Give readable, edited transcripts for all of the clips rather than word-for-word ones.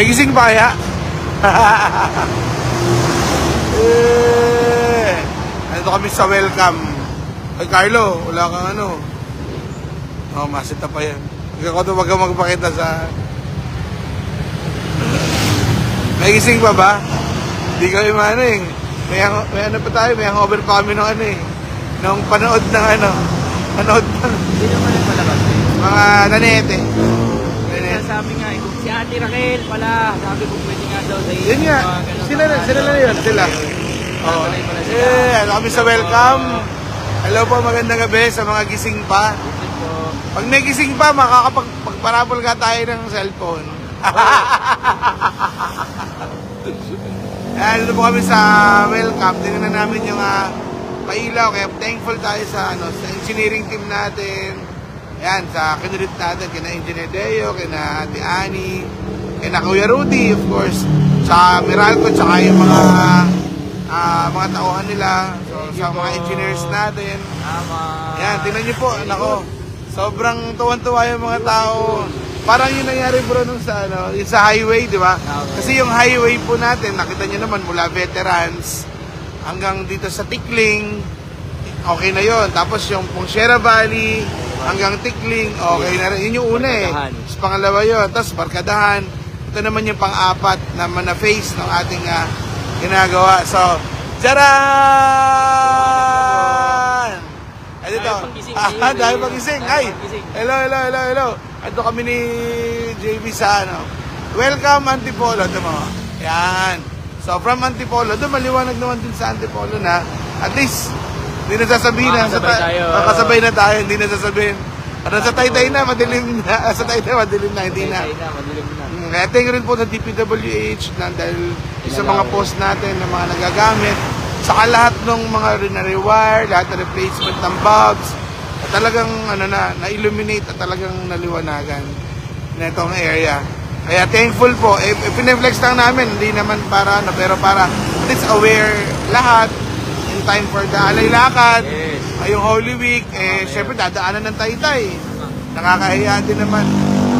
May gising pa kaya? Nandito kami sa welcome. Ay Carlo, wala kang ano. Oh, masita pa yan. Ikaw ito wag kang magpakita sa... May gising pa ba? Hindi kami maano eh. May ano pa tayo, may hangover pa kami ng ano eh. Nung panood ng ano. Panood pa. Hindi naman yung palabas eh. Mga nanete. Sabi nga eh, si Ate Raquel pala. Sabi ko pwede nga daw sa iyo. Yun nga. Sila na yun. Sila. Oh. Ano kami sa welcome. Hello po, magandang gabi sa mga gising pa. Pag may gising pa, makakapagparapol ka tayo ng cellphone. Dito po kami sa welcome. Tingnan namin yung pailaw. Kaya thankful tayo sa engineering team natin. Ayan, sa kinulit natin, kina Engineer Deo, kina Ate Annie, kina Kuya Rudy, of course, sa Meralco, tsaka yung mga tauhan nila, so, sa mga engineers natin. Ayan, tingnan nyo po, nako, sobrang tuwan-tuwa yung mga tao. Parang yung nangyari bro nung sa, yung sa highway, di ba? Kasi yung highway po natin, nakita nyo naman mula veterans hanggang dito sa Tikling, okay na yon. Tapos yung Sierra Valley hanggang Tikling, okay na rin. Yun yung una eh. Tapos pangalawa yun. Tapos Barkadahan. Ito naman yung pang-apat na face ng ating ginagawa. So, Charan! Ay, dito. Dahil pagising. Ay, hello. Ito kami ni JB sa Welcome Antipolo. Ito mo. Yan. So, from Antipolo, doon maliwanag naman din sa Antipolo na at least hindi na sasabihin na kasabay na tayo, hindi na sasabihin. Para sa Taytay na, madilim na. Sa Taytay, madilim na, hindi na. Kaya thank you rin po sa DPWH na dahil sa mga post natin ng mga nagagamit. Saka lahat ng mga rewire, lahat ng replacement ng bulbs. At talagang na-illuminate at talagang naliwanagan na itong area. Kaya thankful po. Pineflex lang namin, hindi naman para pero para at least aware lahat. Time for the alay lakad, yung Holy Week, syempre dadaanan ng Taytay. Nakakahiya din naman.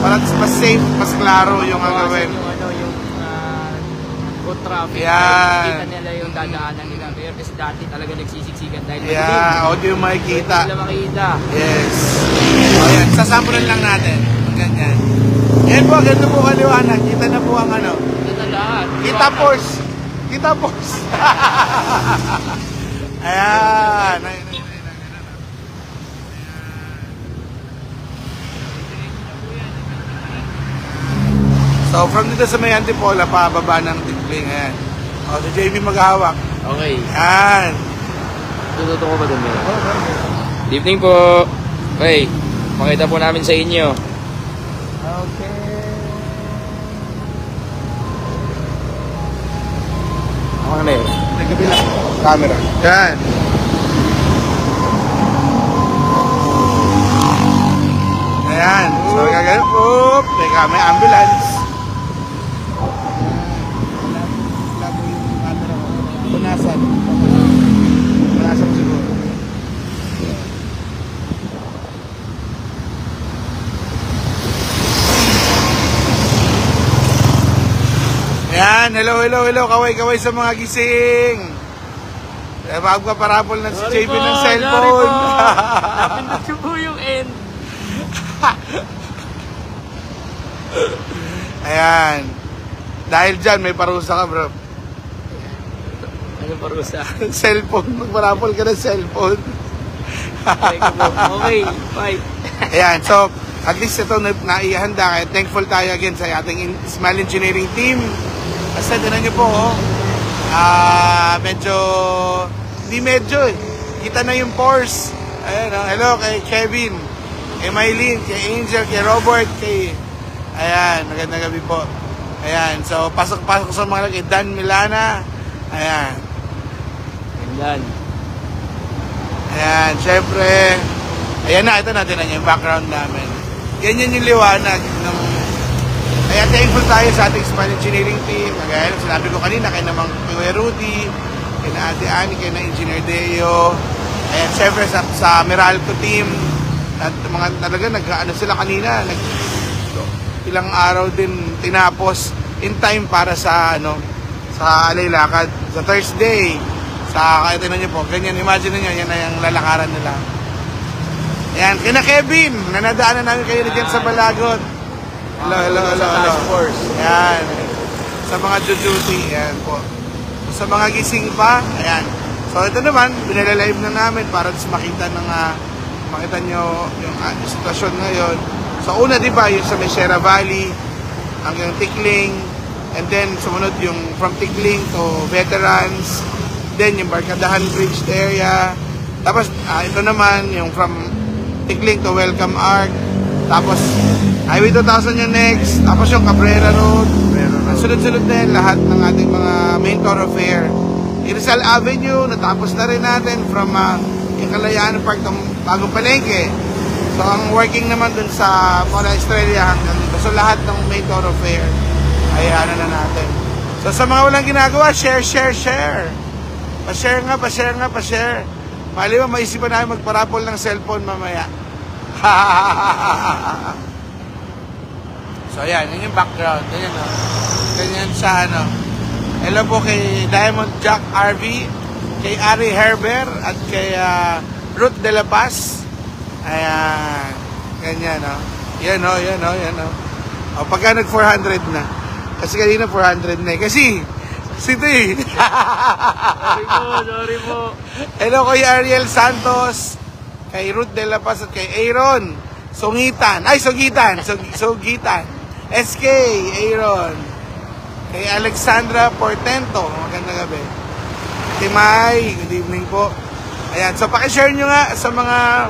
Para mas safe, mas klaro yung gagawin. Yung foot traffic. Yan. Kita nila yung dadaanan nila. Pero kasi dati talaga nagsisiksikan dahil o di yung makikita. Hindi nila makikita. Yes. Ayan, sasampulan lang natin. Ganyan. Yan po, ganito po kaliwanag. Kita na po ang Kita na lahat. Kita Force. Ayan. So from dito sa may Antipolo, pababa ng Tikling. Ayan. O, si JB maghahawak. Okay. Ayan. Tututo ko ba dun? Good evening po. Okay. Makita po namin sa inyo. Okay. Ako na yun. Nagkabilang camera. Yan. Ayan. So, gagawin po. Teka, may ambulance. Labo yung camera ko. Punasan. Punasan siguro. Ayan. Hello. Kaway sa mga gising. Magpaparapol na si JB ng cellphone. Napindot ko po yung end. Ayan. Dahil dyan, may parusa ka, bro. Anong parusa? Cellphone. Magparapol ka ng cellphone. Okay, bye. Ayan. So, at least ito naihanda. Kaya thankful tayo again sa ating Smile Engineering team. Basta, tinan nyo po, medyo kita na yung Porsche. Ayan, hello kay Kevin, kay Mylene, kay Angel, kay Robert, ayan, magandang gabi po. Ayan, so pasok sa mga kay Dan Milana. Ayan, syempre ayan na, ito natin yung background namin. Ganyan yung liwanag ng... Kaya thankful tayo sa ating Smile Engineering team. Kaya sinabi ko kanina, kay namang Kuya Rudy, kay na Ate Annie, kay na Engineer Deo, and syempre sa Meralco team, at mga talaga sila kanina, ilang araw din tinapos in time para sa sa Alaylakad sa Thursday. Sa kahit niyo po, ganyan, imagine niyo yan na yung lalakaran nila. Ayan, kina Kevin, nanadaanan namin kayo dyan sa Balagot. Hello. Task Force. Ayan. Sa mga duty, ayan po. Sa mga gising pa, ayan. So ito naman, binalalive na namin para makita nyo yung sitwasyon ngayon. So una, di ba, yung sa Mesera Valley, hanggang Tikling, and then sumunod yung from Tikling to Veterans, then yung Barkadahan Bridge area, tapos ito naman yung from Tikling to Welcome Arc, tapos Highway 2000 yung next, tapos yung Cabrera Road. Sunod-sunod din lahat ng ating mga main thoroughfare. Rizal Avenue, natapos na rin natin from yung Kalayaan Park ng Bagong Palengke. So ang working naman dun sa Mona Estrella hanggang dito. So lahat ng main thoroughfare ay na natin. So sa mga walang ginagawa, share. Pa-share nga. Mali ba, maisipan namin magparapol ng cellphone mamaya. So ayan, yun yung background. Ganyan sa Hello po kay Diamond Jack RV, kay Ari Herber, at kay Ruth De La Paz. Ayan, ganyan Yan o. Pagka nag 400 na. Kasi kanina 400 na Kasi, sito Sorry po. Hello kay Ariel Santos, kay Ruth De La Paz, at kay Aaron Sugitan. SK, Aaron. Kay Alexandra Portento, magandang gabi. Timay, good evening po. Ayan, so pakishare nyo nga sa mga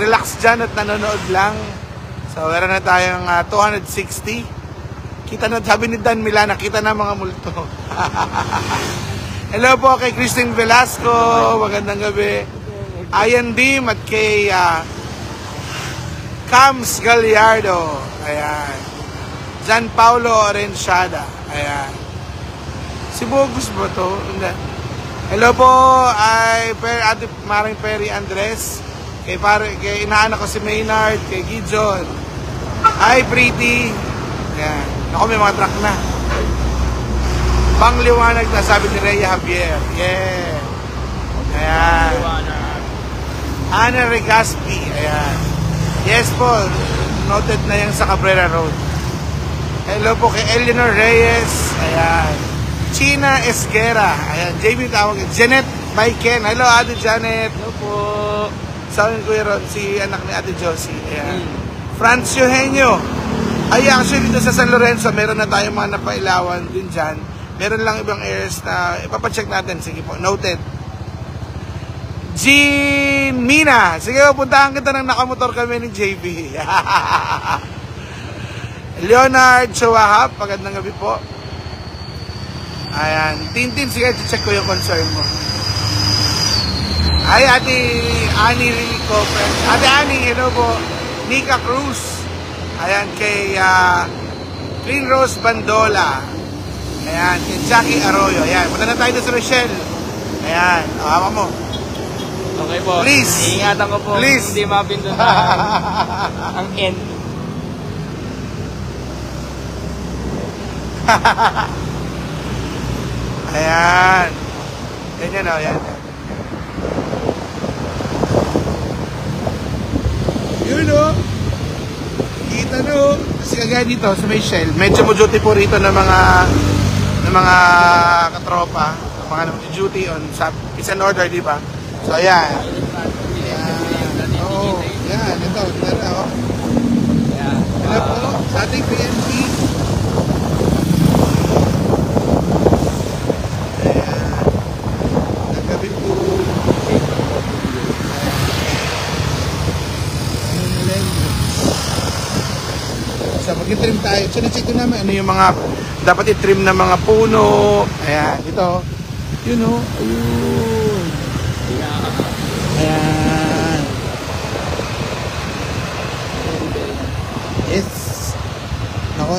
relax dyan at nanonood lang. So meron na tayong 260. Kita na, sabi ni Dan Milana, kita na mga multo. Hello po kay Christine Velasco, magandang gabi. Ayan Dim at kay Cams Gallardo. Ayan. Jan Paulo Orenciada. Ayan. Si Bogus ba to? Hello po ay Ate Maring Perry Andres. Kay inaanak ko si Maynard. Kay Gijon. Hi Pretty. Ayan. Ako, may mga truck na. Pangliwanag na, sabi ni Rhea Javier. Yeah. Ayan. Ana Regaspi. Ayan. Yes po. Noted na yan sa Cabrera Road. Hello po kay Eleanor Reyes. Ayan. China Esguera. Ayan. JB tawag. Janet Baiken. Hello, Ate Janet. Hello po. Sabi ko yun, si anak ni Ate Josie. Ayan. Franz Eugenio. Ay, actually, dito sa San Lorenzo, meron na tayong mga napailawan din dyan. Meron lang ibang areas na ipapacheck natin. Sige po. Noted. Jean Mina. Sige po, puntahan kita ng nakamotor kami ni JB. Leonard Chawahap, magandang gabi po. Ayan, Tintin, sige, check ko yung concern mo. Ay, Ate Annie Rico, Ate Annie, hello po. Nika Cruz. Ayan, kay Clean Rose Bandola. Ayan, kay Jackie Arroyo. Ayan, punta na tayo sa Rochelle. Ayan, hawa mo. Okay po. Please. Iingatan ko po. Please. Hindi mapindot ang end. Ayan. Ganyan o, yan. Yun o. Kita no. Kasi kagaya dito sa may Shell, medyo mo duty po rito ng mga katropa, mga duty on sa it's an order, di ba? So ayan. Oo. Yan, ito. Tara o. Hello po sa ating PNP. So mag-trim tayo. So check ko namin ano yung mga dapat i-trim na mga puno. Ayan, ito. Yun o. Ayun. Ayan. Yes. Ako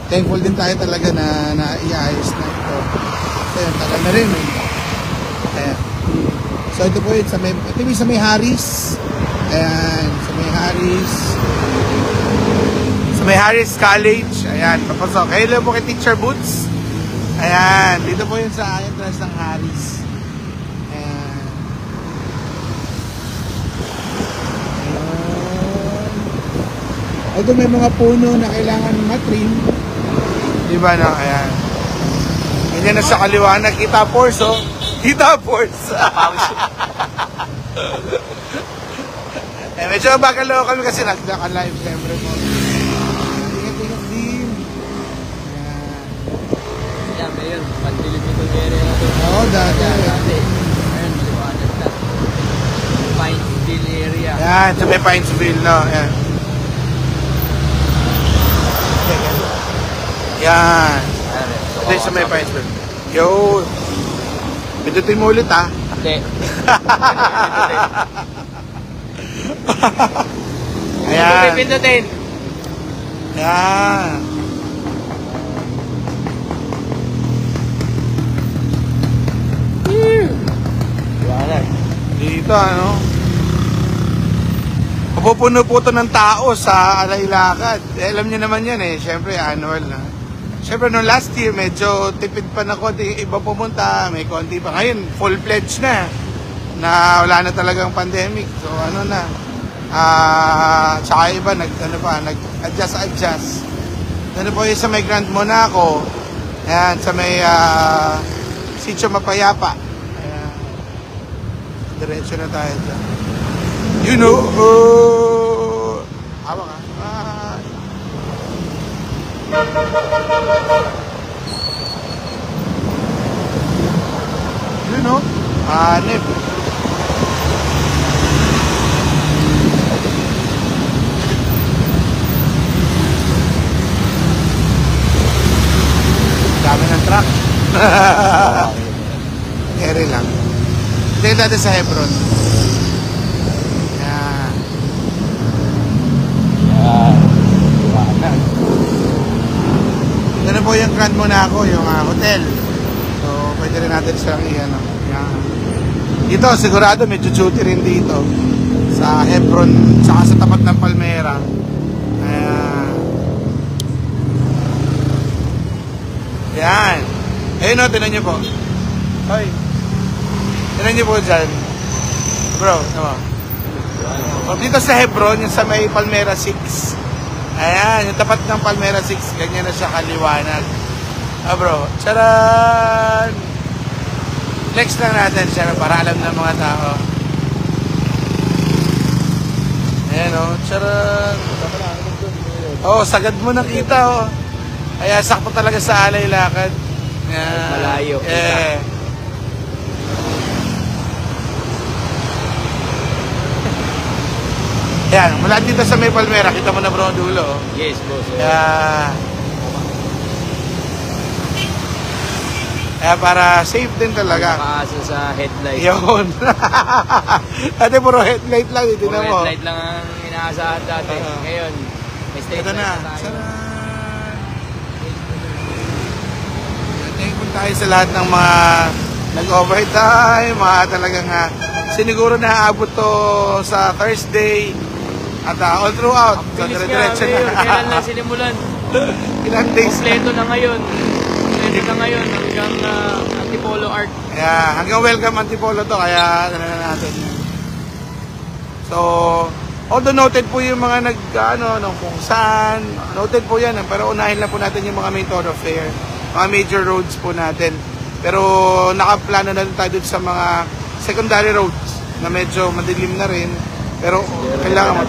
thankful din tayo talaga na iayos na ito. So yun, tagal na rin. Ayan. So ito po yun, sa may Harris. Ayan, sa may Harris. So may Harris College. Ayan, papasok. Hello po kay Teacher Boots. Ayan, dito po yun sa entrance ng Harris. Ayan. Ito may mga puno na kailangan matrim. Diba no? Ayan. Ganyan na sa kaliwa. Nakita force, oh. Kita force. Eh, medyo bakalo kami kasi naka-live siyempre po. Ingat-ingat din. Yan, ngayon. Pagdilig itong area na ito. Oo, dati. Ayun, maliwanag na. Pinesville area. Yan, sa may Pinesville, no? Yan. Yan. Ito yung sa may Pinesville. Yo. Pindutin mo ulit, ha? Hindi. Ayan. Pindutin. Ayan. Liwanag. Dito, ano? Pupuno po ito ng tao sa Alailakad. Eh, alam niyo naman yan eh. Siyempre, annual na. Siyempre, noong last year, medyo tipid pa na konti. Iba pumunta, may konti pa. Ngayon, full-fledged na. Na wala na talagang pandemic. So, ano na. Tsaka iba, nag-adjust. Ano po yung sa may Grand Monaco. Ayan, sa may Sitio Mapayapa. Ayan. Diretso na tayo dyan. You know, hawa ka. You know, hanip. Dami ng truck. Ere lang. Tingnan natin sa Hebron. Yan. Liwanag. Ito na po yung Grand Monaco, yung hotel. So, pwede rin natin siyang i-ano. Yan. Dito, sigurado may duty rin dito. Sa Hebron, saka sa tapat ng Palmera. Ayan. Yan. Ayun o, tinan nyo po. Hoy. Tinan nyo po dyan. Bro, ano? Dito sa Hebron, yung sa may Palmera 6. Ayan, yung tapat ng Palmera 6, ganyan na siya kaliwanag. Bro, charan! Flex lang natin siya para alam ng mga tao. Ayan o, charan! Oh, sagad mo nakita oh. Kaya sakto talaga sa Alailakad. Yeah. Malayo. Yeah. Yan, mula dito sa may Palmera, kita mo na bro ang dulo. Oh. Yes, boss. Kaya para safe din talaga. Makaasa sa headlight. Yun. Dati puro headlight lang, Puro tinan mo. headlight lang ang inaasahan dati. Ngayon, may state Ito na. tayo. Sarap. Thankful tayo sa lahat ng mga nag-overtime, mga talagang siniguro na aabot to sa Thursday at all throughout. So, Bilis nga, dire-diretso Mayor. na. Kailan lang sinimulan? Ilang days na. Kompleto na ngayon. Kompleto na ngayon hanggang Antipolo Art. Kaya hanggang welcome Antipolo to, kaya ano na natin. So, although noted po yung mga kung saan, noted po yan, pero unahin lang po natin yung mga main thoroughfare, mga major roads po natin. Pero nakaplano na rin tayo dun sa mga secondary roads na medyo madilim na rin. Pero kailangan mo.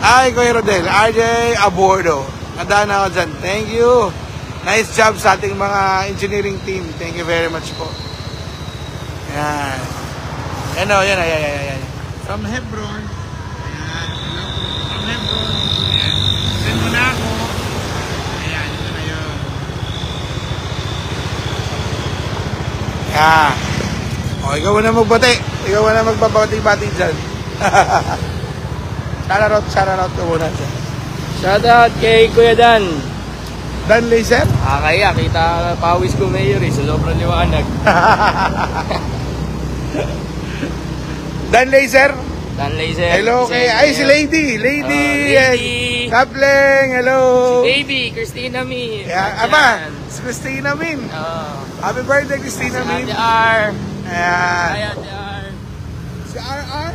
Ay, Kuya Rodel, RJ Abordo. Nadaan ako dyan. Thank you. Nice job sa ating mga engineering team. Thank you very much po. Yan. Yan o, yan. From Hebron. Ayan. From Hebron. Ayan. Send mo na ako. Ayan, ito na yun. Yan. O, ikaw na magbati. Ikaw na magbabati-bati dyan. Shoutout ko muna dyan. Shoutout kay Kuya Dan. Dan Laser? Kaya, kita pawis ko Mayor sa sobrang liwanag. Dan Laser? Dan Laser. Hello kay, ay si Lady. Lady. Lady. Kapleng, hello. Baby, Christina Min. Yeah, aba, si Christina Min. Happy birthday, Christina Min. Ate R. Ayan. Hi, Ate R. Si RR.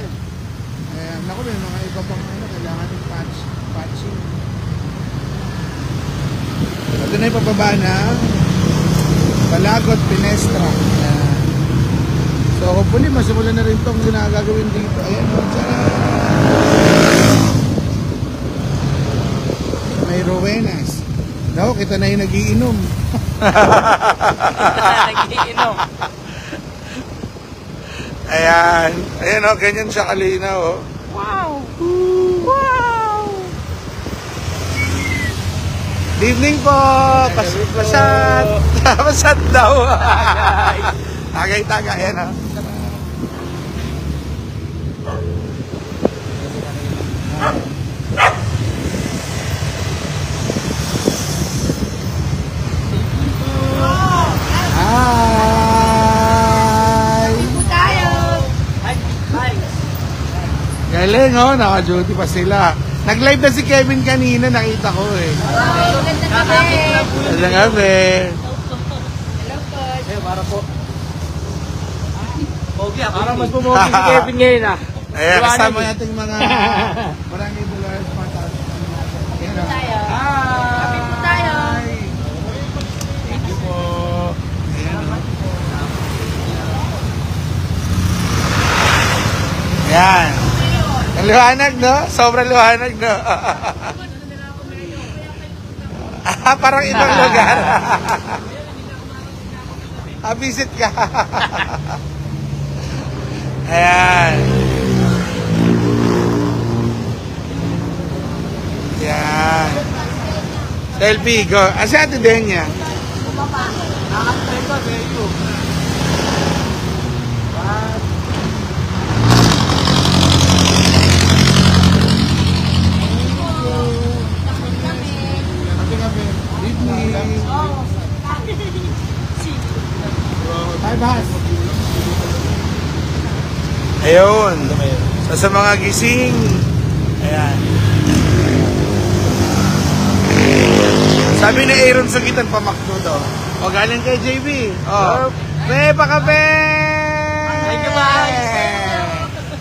Ayan, naku, may mga iba pang kailangan ng patching. Ito na yung pababa ng Balagot Pinestra. Ayan. So, hopefully, masimulan na rin itong ginagagawin dito. Ayan, may Rowenas. Daw, kita na yung nagiinom. Nagiinom. Ayan. Ayan o, ganyan siya kalinaw o. Wow! Wow! Good evening po! Pasat! Pasat daw! Tagay-tagay. Ayan o. Galing oh, naka-duty pa sila. Nag-live na si Kevin kanina, nakita ko eh. Magandang gabi. Hello po. Para po. Para mas pumogi si Kevin ngayon ah. Ayan, kasama natin mga maraming dollars. Ayan o. Happy po tayo. Thank you po. Ayan o. Ayan. Ang liwanag, no? Sobrang liwanag, no? Parang ibang lugar. Visit ka. Ayan. Ayan. Selfie, go. Si Ate Denya. Nakakatry ko, thank you. Ayun. So, sa mga gising. Ayan. Sabi ni Aaron Sugitan, pamakto daw. O, galing kay JB. O, may pakape! Thank you, Max.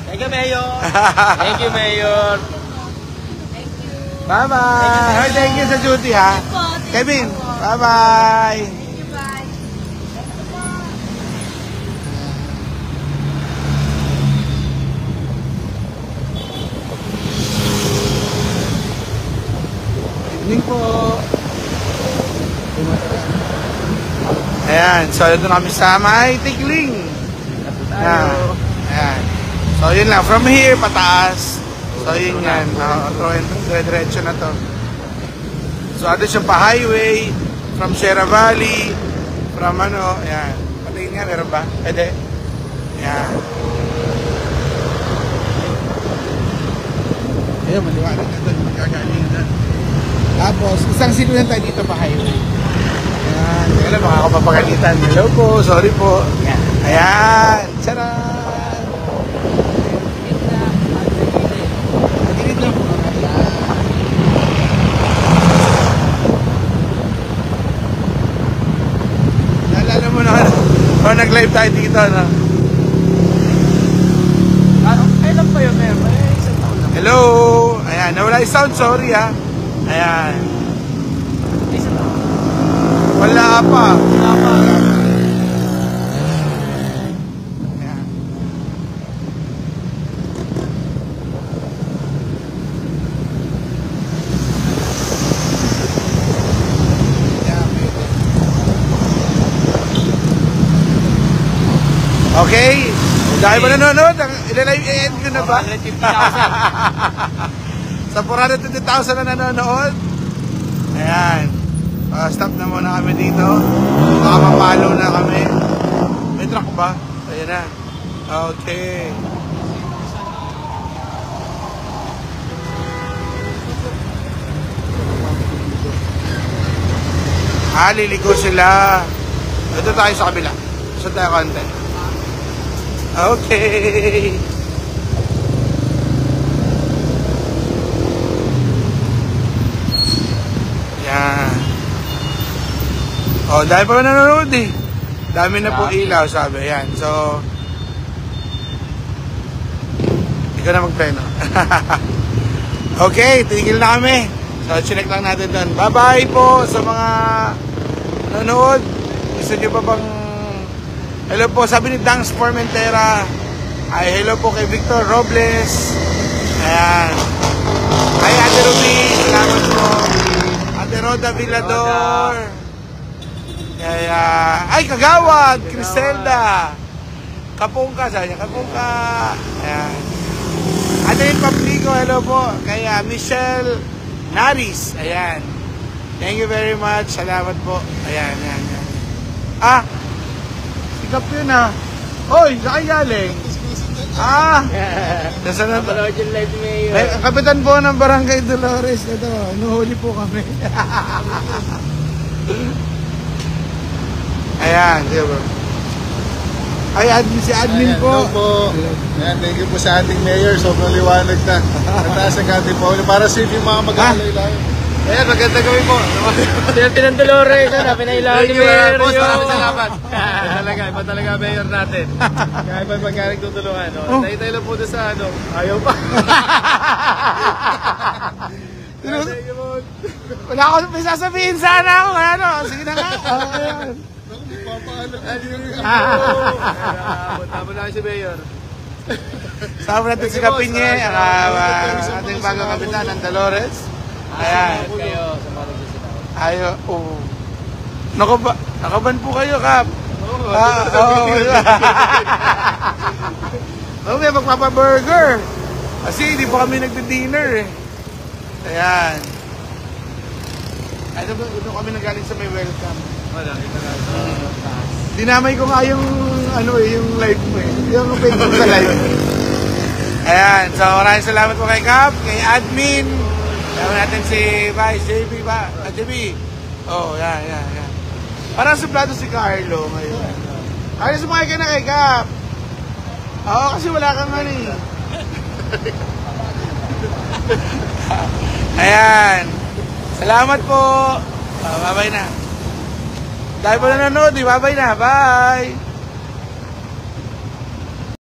Thank you, Mayor. Thank you, Mayor. Bye-bye. Thank you sa duty, ha? Kevin, bye-bye. Evening po. Ayan, so ito na kami sa may Tikling. Ayan. So yun lang, from here pataas. So yun yan, dire-diretso na to. So ano siya pa highway, from Sierra Valley, from ano, ayan. Patingin nga, meron ba? Pwede? Ayan. Ayun, maliwanag na doon, magkagaling na. Tapos, isang sinunan tayo dito pa highway. Ayan, teka lang, baka ako papagalitan. Hello po, sorry po. Ayan, charot! Magigit lang po. Naalala mo na, nag-live tayo dito, no? Kailan pa yun, Mayor? Isang taon lang. Hello! Ayan, nawala yung sound, sorry ha. Ayan. Isang taon. Wala pa. Wala pa. Ayan. Okay. Dahil ba nanonood? Ilalive end ko na ba? 450,000. Sa 450,000 na nanonood. Ayan. Stop na muna kami dito. Baka mapalo na kami. May truck ba? Ayan na. Okay. Liliko sila. Ito tayo sa kabila. Saan tayo konti? Okay. Yan. Oh, dahil pa nanonood eh. Dami na po ilaw, sabi. Yan. So, ikaw na magpleno. Okay, tigil na kami. So, chinek lang natin doon. Bye-bye po sa mga nanonood. Gusto nyo pa bang... Hello po, sabi ni Dangs Formentera. Ay, hello po kay Victor Robles. Ayan. Ay, Ate Ruby, salamat po. Ate Roda Villador. Kaya, ay, Kagawad, Criselda. Kapungka, sabi niya, Kapungka. Ayan. Ate Pablico, hello po. Kaya, Michelle Naris. Ayan. Thank you very much. Salamat po. Ayan, ayan, ayan. Ah, sikap yun ah. Hoy, saan galing? Ah, nasa na? Napanood yung live ni Ay, kapitan po ng Barangay Dolores. Ito, inuhuli po kami. Ayan, di ba? Ay, si admin Ayan, po. hello po. Ayan, thank you po sa ating mayor. Sobrang liwanag na. Nataas ang ating po. Para safe yung mga mag-aalay lang. Ayan, maganda gawin po. Sinabi ng Dolores, pinailawan ni Mayor. Boss, maraming salamat. Iba talaga mayor natin. Kaya ba magkaring tutulungan? No? Tayo lang po doon sa ano. Ayaw pa. Wala ako may sasabihin sana ako. Ano, sige na nga. Ayan. Tama na si mayor. Sama natin si Kapinye, ang ating bagong kapitan ng Dolores. Ayan. Kayo sa mga nagsisinawag. Ayo, oh. Nakaban po kayo, Kap. Oo. Oh, may magpapa-burger. Kasi hindi po kami nagdi-dinner eh. Ayan. Ito kami nagaling sa may welcome. Wala, kita na. Dinamay ko nga yung ano eh, yung live mo eh. Yung Facebook sa live. Ayan. So, maraming salamat po kay Kap, kay admin. Kaya natin si Vice, JB ba? JB. Oh, yan. Parang suplado si Carlo ngayon. Ay, sumakay ka na kay Kap. Oo, kasi wala kang ano eh. Ayan. Salamat po. Bye-bye na. Dahil po nanonood, bye-bye na. Bye!